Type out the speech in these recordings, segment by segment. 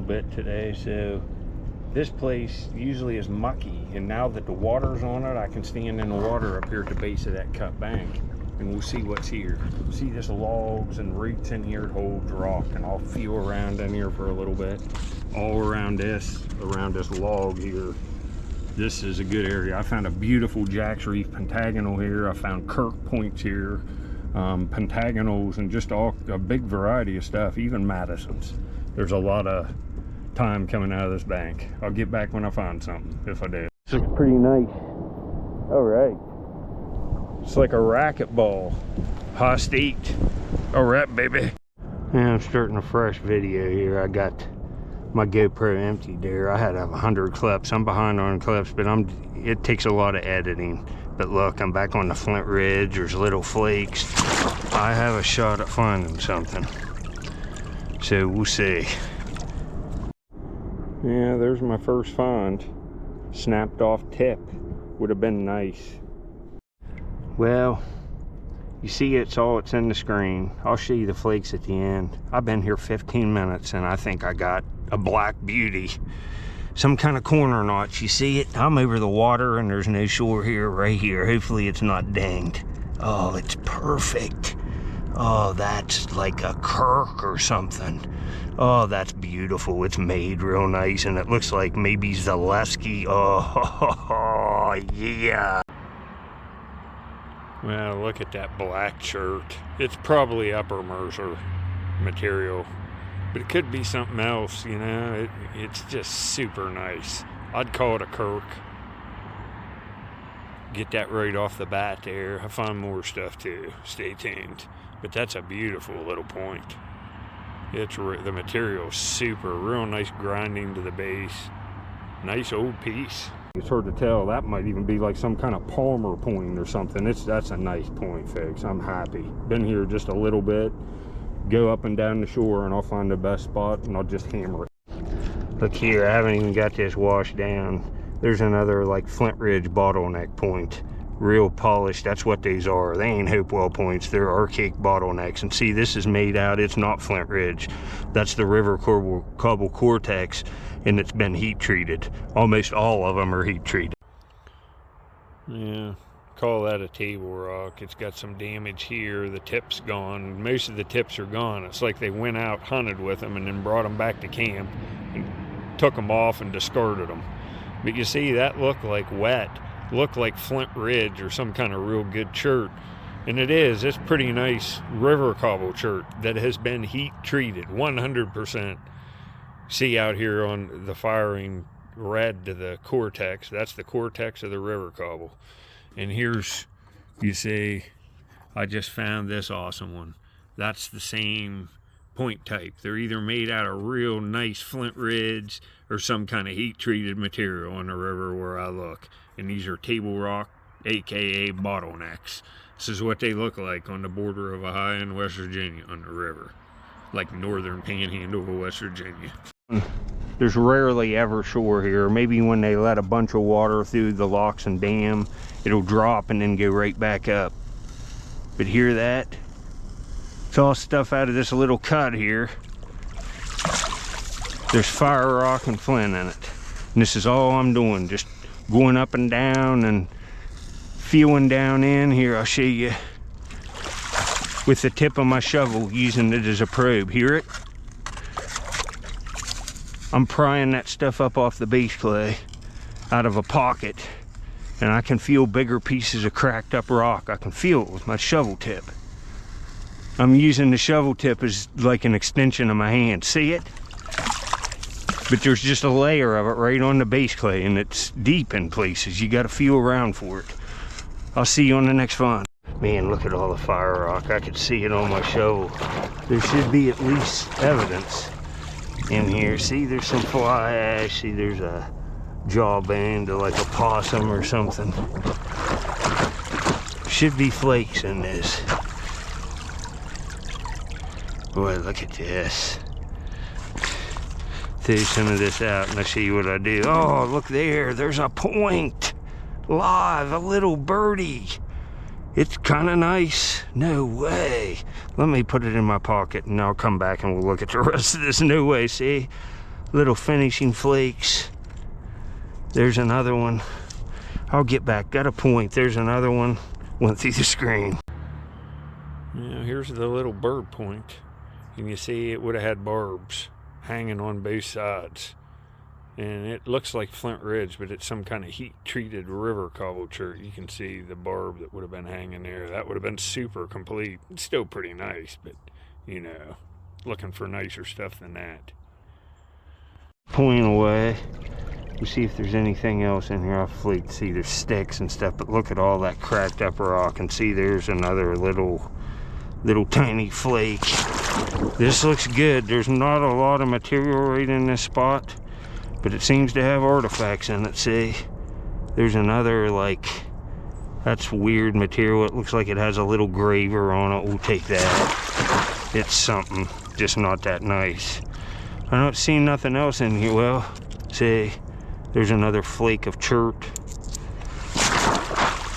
bit today, so this place usually is mucky, and now that the water's on it, I can stand in the water up here at the base of that cut bank, and we'll see what's here. See this logs and roots in here, it holds rock, and I'll feel around in here for a little bit. All around this log here, this is a good area. I found a beautiful Jack's Reef pentagonal here. I found Kirk points here, pentagonals, and just a big variety of stuff, even Madisons. There's a lot of time coming out of this bank. I'll get back when I find something, if I do. This looks pretty nice. All right. It's like a racquetball. High staked. All right, baby. Yeah, I'm starting a fresh video here. I got my GoPro empty there. I had 100 clips. I'm behind on clips, but it takes a lot of editing. But look, I'm back on the Flint Ridge. There's little flakes. I have a shot at finding something. So we'll see. Yeah, there's my first find. Snapped off tip. Would have been nice. Well, you see it's in the screen. I'll show you the flakes at the end. I've been here 15 minutes and I think I got a black beauty. Some kind of corner notch. You see it? I'm over the water and there's no shore here, right here. Hopefully it's not dinged. Oh, it's perfect. Oh, that's like a Kirk or something. Oh, that's beautiful. It's made real nice, and it looks like maybe Zaleski. Oh, yeah. Well, look at that black Chert. It's probably upper Mercer material, but it could be something else, you know. It's just super nice. I'd call it a Kirk. Get that right off the bat there. I find more stuff too. Stay tuned. But that's a beautiful little point. The material's super, real nice grinding to the base. Nice old piece. It's hard to tell. That might even be like some kind of Palmer point or something. That's a nice point, folks. I'm happy. Been here just a little bit. Go up and down the shore and I'll find the best spot and I'll just hammer it. Look here, I haven't even got this washed down. There's another like Flint Ridge bottleneck point. Real polished. That's what these are. They ain't Hopewell points. They're archaic bottlenecks. And see, this is made out. It's not Flint Ridge. That's the river cobble cortex, and it's been heat treated. Almost all of them are heat treated. Yeah, call that a table rock. It's got some damage here. The tip's gone. Most of the tips are gone. It's like they went out, hunted with them, and then brought them back to camp and took them off and discarded them. But you see, that looked like wet. Look like Flint Ridge or some kind of real good Chert, and it's pretty nice river cobble Chert that has been heat treated 100%. See out here on the firing red to the cortex, that's the cortex of the river cobble. And here's, you see, I just found this awesome one. That's the same point type. They're either made out of real nice Flint Ridge or some kind of heat treated material on the river where I look. And these are table rock, aka bottlenecks. This is what they look like on the border of Ohio and West Virginia on the river, like northern panhandle of West Virginia. There's rarely ever shore here. Maybe when they let a bunch of water through the locks and dam, it'll drop and then go right back up. But hear that? It's all stuff out of this little cut here. There's fire rock and flint in it. And this is all I'm doing, just going up and down and feeling down in here. I'll show you with the tip of my shovel, using it as a probe. Hear it? I'm prying that stuff up off the base clay out of a pocket, and I can feel bigger pieces of cracked up rock. I can feel it with my shovel tip. I'm using the shovel tip as like an extension of my hand. See it? But there's just a layer of it right on the base clay, and it's deep in places. You got to feel around for it. I'll see you on the next find. Man, look at all the fire rock. I could see it on my shovel. There should be at least evidence in here. See, there's some fly ash. See, there's a jawbone to like a possum or something. Should be flakes in this. Boy, look at this. Throw some of this out and I'll show you what I do. Oh, look there. There's a point. Live, a little birdie. It's kind of nice. No way. Let me put it in my pocket and I'll come back and we'll look at the rest of this. No way, see? little finishing flakes. There's another one. I'll get back. Got a point. There's another one. Went through the screen. Yeah, here's the little bird point. And you see it would have had barbs hanging on both sides. And it looks like Flint Ridge, but it's some kind of heat-treated river cobble chert. You can see the barb that would have been hanging there. That would have been super complete. It's still pretty nice, but, you know, looking for nicer stuff than that. Point away. We'll see if there's anything else in here. Hopefully see there's sticks and stuff, but look at all that cracked up rock, and see there's another little tiny flake. This looks good. There's not a lot of material right in this spot, but it seems to have artifacts in it. See, there's another, like, that's weird material. It looks like it has a little graver on it. We'll take that. It's something, just not that nice. I don't see nothing else in here. Well, see, there's another flake of chert.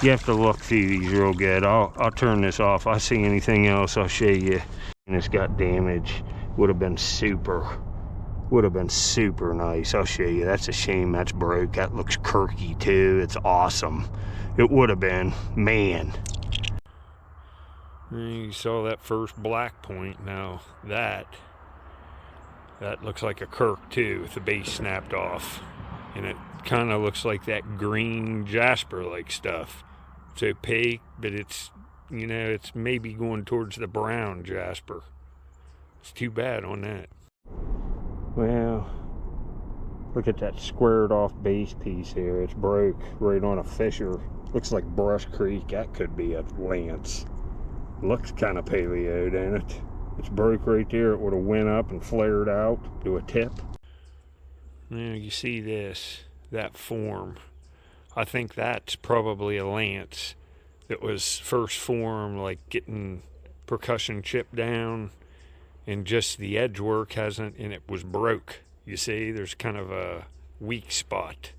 You have to look through these real good. I'll turn this off. If I see anything else, I'll show you. And it's got damage. Would have been super nice. I'll show you. That's a shame that's broke. That looks quirky too. It's awesome. It would have been, man. You saw that first black point. Now that looks like a kirk too, with the base snapped off. And it kind of looks like that green Jasper like stuff. It's opaque, but it's, you know, it's maybe going towards the brown Jasper. It's too bad on that. Well, look at that squared off base piece here. It's broke right on a fissure. Looks like Brush Creek. That could be a lance. Looks kind of paleo, doesn't it? It's broke right there. It would have went up and flared out to a tip. Now you see this, that form. I think that's probably a lance that was first formed, like getting percussion chipped down, and just the edge work hasn't, and it was broke. You see, there's kind of a weak spot.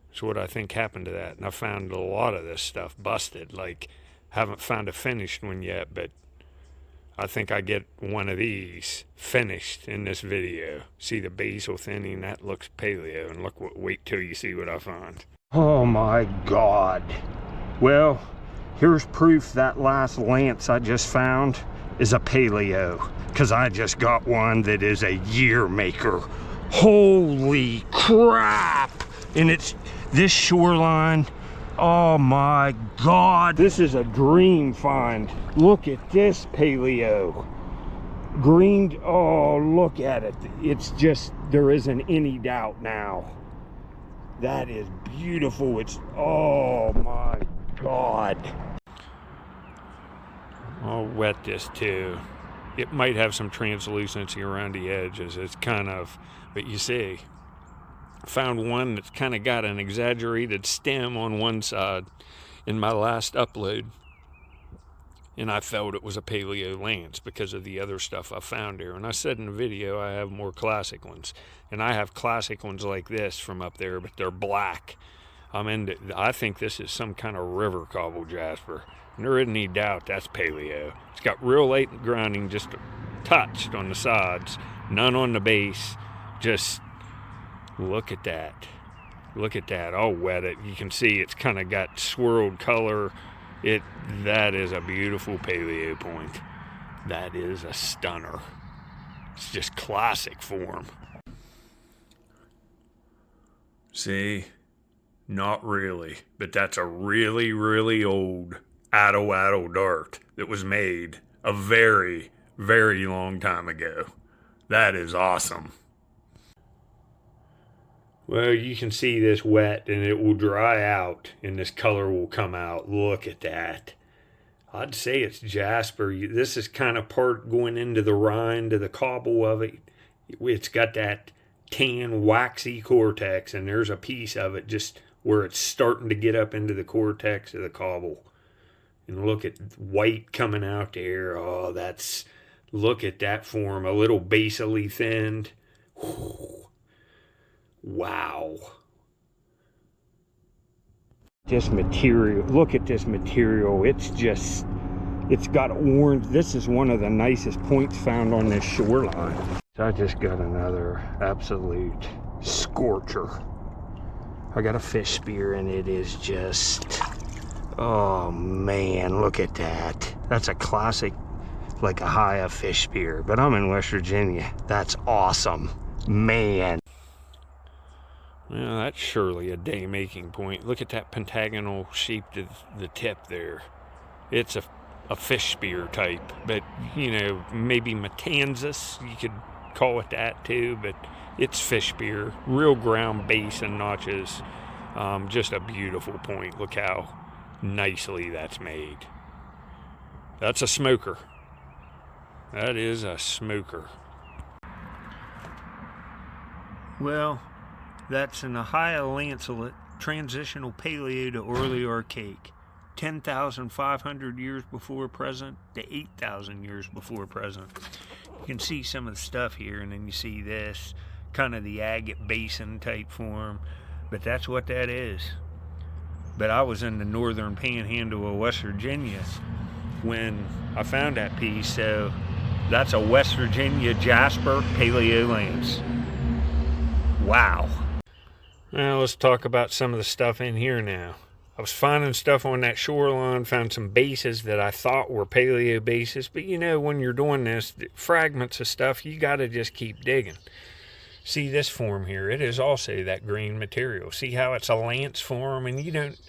That's what I think happened to that. And I found a lot of this stuff busted. Like, haven't found a finished one yet, but I think I get one of these finished in this video. See the basal thinning? That looks paleo. And look, wait till you see what I find. Oh my God. Well, here's proof that last lance I just found is a paleo, because I just got one that is a year maker. Holy crap. And it's this shoreline. Oh my God, this is a dream find. Look at this paleo. Green, oh, look at it. It's just, there isn't any doubt now. That is beautiful. It's, oh my God. I'll wet this too. It might have some translucency around the edges. It's kind of, but you see, found one that's kind of got an exaggerated stem on one side in my last upload, and I felt it was a paleo lance because of the other stuff I found here. And I said in the video I have more classic ones, and I have classic ones like this from up there, but they're black. I think this is some kind of river cobble Jasper, and there isn't any doubt that's paleo. It's got real latent grinding, just touched on the sides, none on the base. Just look at that. Look at that. I'll wet it. You can see it's kind of got swirled color. That is a beautiful paleo point. That is a stunner. It's just classic form. See? Not really. But that's a really, really old Addo dart that was made a very, very long time ago. That is awesome. Well, you can see this wet and it will dry out and this color will come out. Look at that. I'd say it's Jasper. This is kind of part going into the rind of the cobble of it. It's got that tan, waxy cortex, and there's a piece of it just where it's starting to get up into the cortex of the cobble. And look at white coming out there. Oh, look at that form. A little basally thinned. Whew. Wow. This material, look at this material. It's got orange. This is one of the nicest points found on this shoreline. I just got another absolute scorcher. I got a fish spear and it is just, oh man, look at that. That's a classic, like a high fish spear, but I'm in West Virginia. That's awesome, man. Well, that's surely a day making point. Look at that pentagonal shape to the tip there. It's a fish spear type, but you know, maybe Matanzas, you could call it that too, but it's fish spear, real ground base and notches. Just a beautiful point. Look how nicely that's made. That's a smoker. That is a smoker. Well, that's an Ohio lancelet, transitional Paleo to early Archaic. 10,500 years before present to 8,000 years before present. You can see some of the stuff here, and then you see this, kind of the agate basin type form, but that's what that is. But I was in the northern panhandle of West Virginia when I found that piece, so that's a West Virginia Jasper Paleo lance. Wow. Now let's talk about some of the stuff in here now. I was finding stuff on that shoreline, found some bases that I thought were Paleo bases, but you know, when you're doing this, fragments of stuff, you got to just keep digging. See this form here, it is also that green material. See how it's a lance form, and you don't,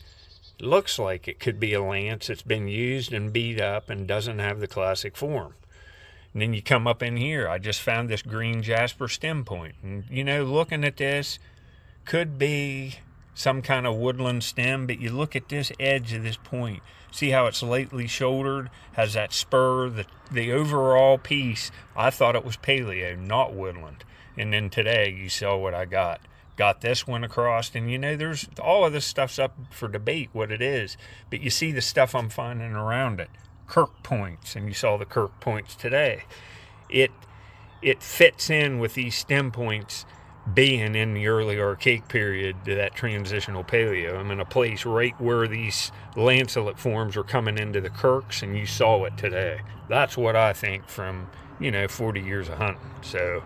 looks like it could be a lance. It's been used and beat up and doesn't have the classic form. And then you come up in here, I just found this green Jasper stem point, and you know, looking at this, could be some kind of woodland stem, but you look at this edge of this point, see how it's lightly shouldered, has that spur, the overall piece, I thought it was Paleo, not woodland. And then today you saw what I got this one across, and you know, there's all of this stuff's up for debate what it is, but you see the stuff I'm finding around it, Kirk points, and you saw the Kirk points today. It fits in with these stem points being in the early Archaic period to that transitional Paleo. I'm in a place right where these lancelet forms are coming into the Kirks, and you saw it today. That's what I think from, you know, 40 years of hunting. So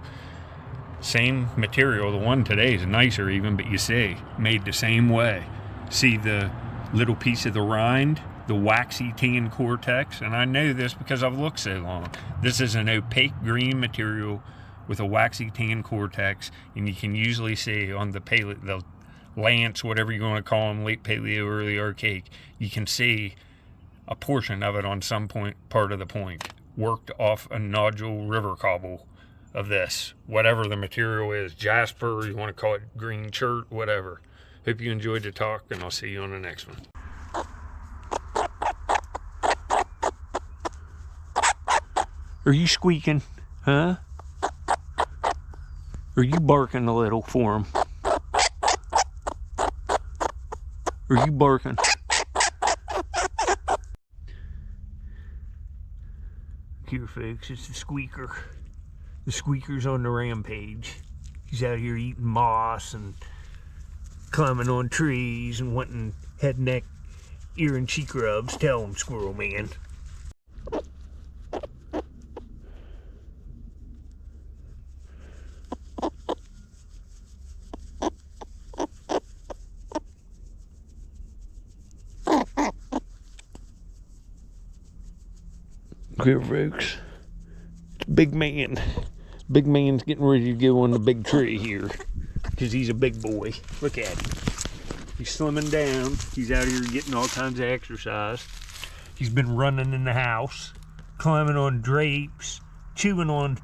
same material, the one today is nicer even, but you see, made the same way. See the little piece of the rind, the waxy tan cortex, and I know this because I've looked so long. This is an opaque green material with a waxy tan cortex, and you can usually see on the lance, whatever you want to call them, late Paleo, early Archaic, you can see a portion of it on some part of the point, worked off a nodule river cobble of this, whatever the material is, Jasper, you want to call it green Chert, whatever. Hope you enjoyed the talk, and I'll see you on the next one. Are you squeaking? Huh? Are you barking a little for him? Are you barking? Here, folks, it's the squeaker. The squeaker's on the rampage. He's out here eating moss and climbing on trees and wanting head, neck, ear, and cheek rubs. Tell him, Squirrel Man. Here, folks. It's Big Man. Big Man's getting ready to go on the big tree here because he's a big boy. Look at him. He's slimming down. He's out here getting all kinds of exercise. He's been running in the house, climbing on drapes, chewing on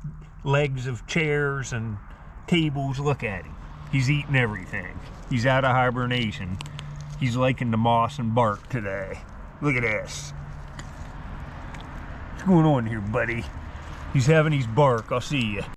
legs of chairs and tables. Look at him. He's eating everything. He's out of hibernation. He's liking the moss and bark today. Look at this. What's going on here, buddy? He's having his bark. I'll see you.